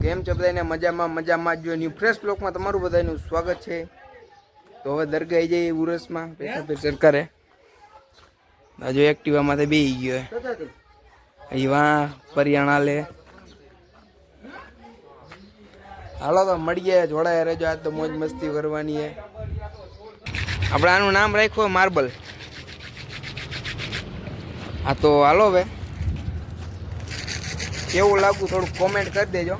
કેમ છો બધાને? મજામાં જો ન્યુ ફ્રેશ બ્લોકમાં તમારું બધાનું સ્વાગત છે। તો હવે દરગાહ આવી જઈએ ઉરસમાં પૈસા સરકારે હજુ એક્ટિવામાં બેસી ગયો અહીં વાં પરિયાણા લે હાલો તો મળીએ જોડાયા રહેજો। આજ તો મોજ મસ્તી કરવાની है। આપણે આનું નામ રાખ્યું માર્બલ। હા તો હાલો હવે કેવું લાગુ થોડું કોમેન્ટ કરી દેજો।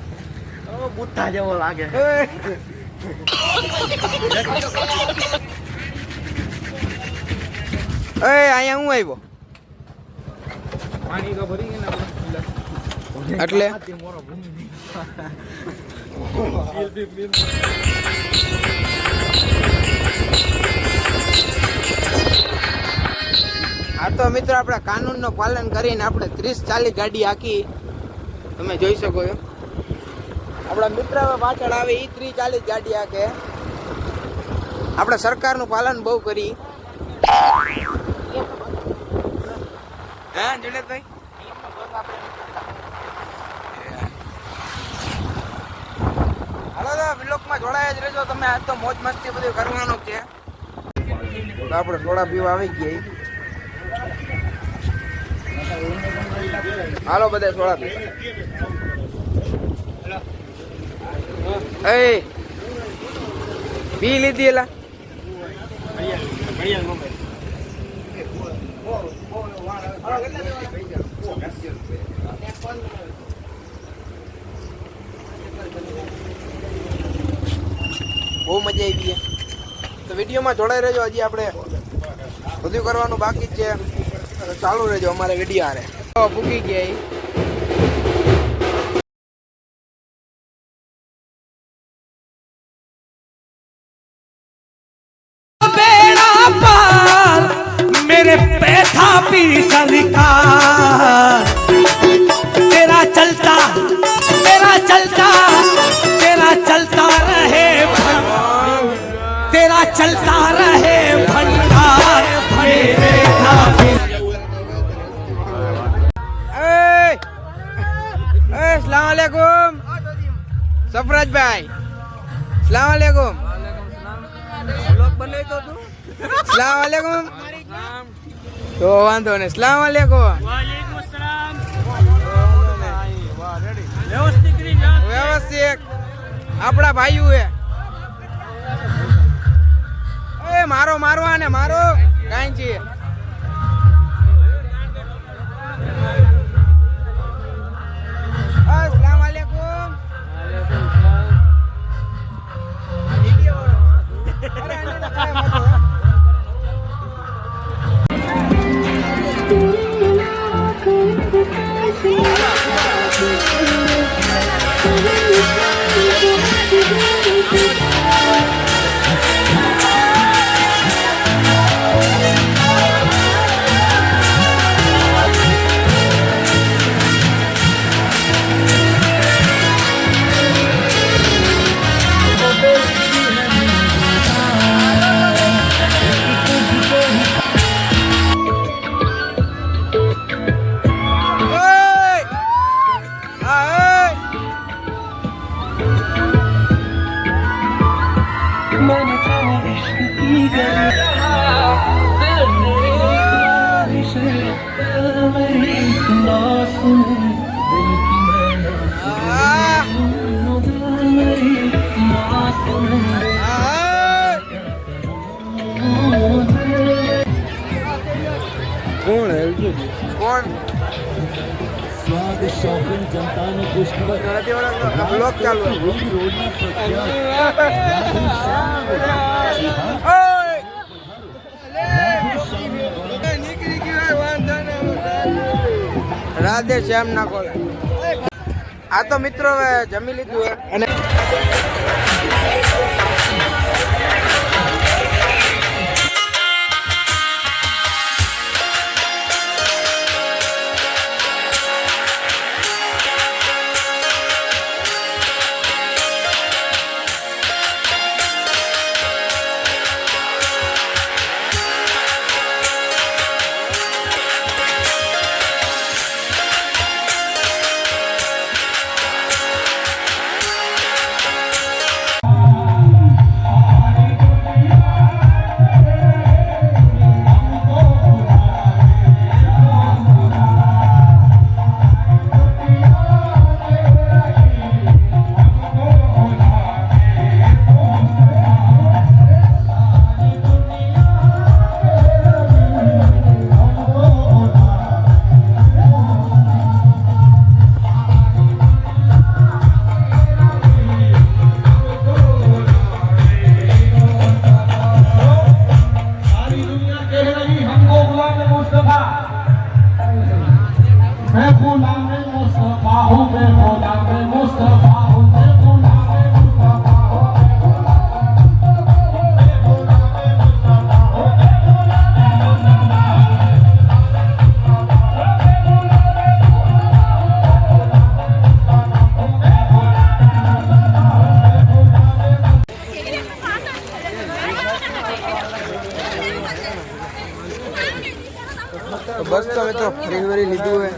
બુઠ્ઠા જેવો લાગે। અહીંયા હું આવ્યો પાણી તો ભરી ગયું એટલે આ તો મિત્રો આપણે કાનૂનનું પાલન કરીને આપણે 30-40 ગાડી હાકી તમે જોઈ શકો છો। આપણા મિત્ર પાછળ આવે એ 30-40 ગાડી હાકે। આપણે સરકારનું પાલન બહુ કરી। હા જુનેદભાઈ હાલો તો બ્લોકમાં જોડાયા જ રહેજો તમે। આજ તો મોજ મસ્તી બધું કરવાનું છે। તો આપણે સોડા પીવા આવી ગયા। હાલો બધા સોડા પી લીધી એલા બહુ મજા આવી ગઈ। તો વિડીયોમાં જોડાઈ રહેજો। હજી આપણે બધું કરવાનું બાકી જ છે। ચાલુ રહેજો અમારે વિડીયો હારે। ભૂકી ગયા मेरे पे था पी सरकार तेरा चलता रहे तेरा चलता रहे भंडार मेरे था अस्सलाम वालेकुम सफराज भाई। अस्सलाम वालेकुम। अस्सलाम वालेकुम। तो वांधो ने अस्सलाम वालेकुम। वालेकुम अस्सलाम। व्यवस्थित આપણા ભાઈઓ હે। એ મારો આને મારો કાઈ છે। अस्सलाम वालेकुम। अरे आने ना काय मत कौन जनता ने ब्लॉक चालू राधे श्याम ना कोल आ तो मित्रों जमी लीधु है। તો બસ તો હવે તો ફરી વરી લીધું હે,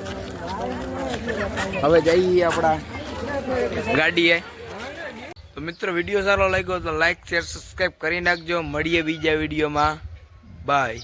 હવે જઈએ આપણા ગાડીએ. તો મિત્રો વિડીયો સારો લાગ્યો તો લાઈક શેર સબસ્ક્રાઈબ કરી નાખજો. મળીએ બીજા વિડીયોમાં. બાય.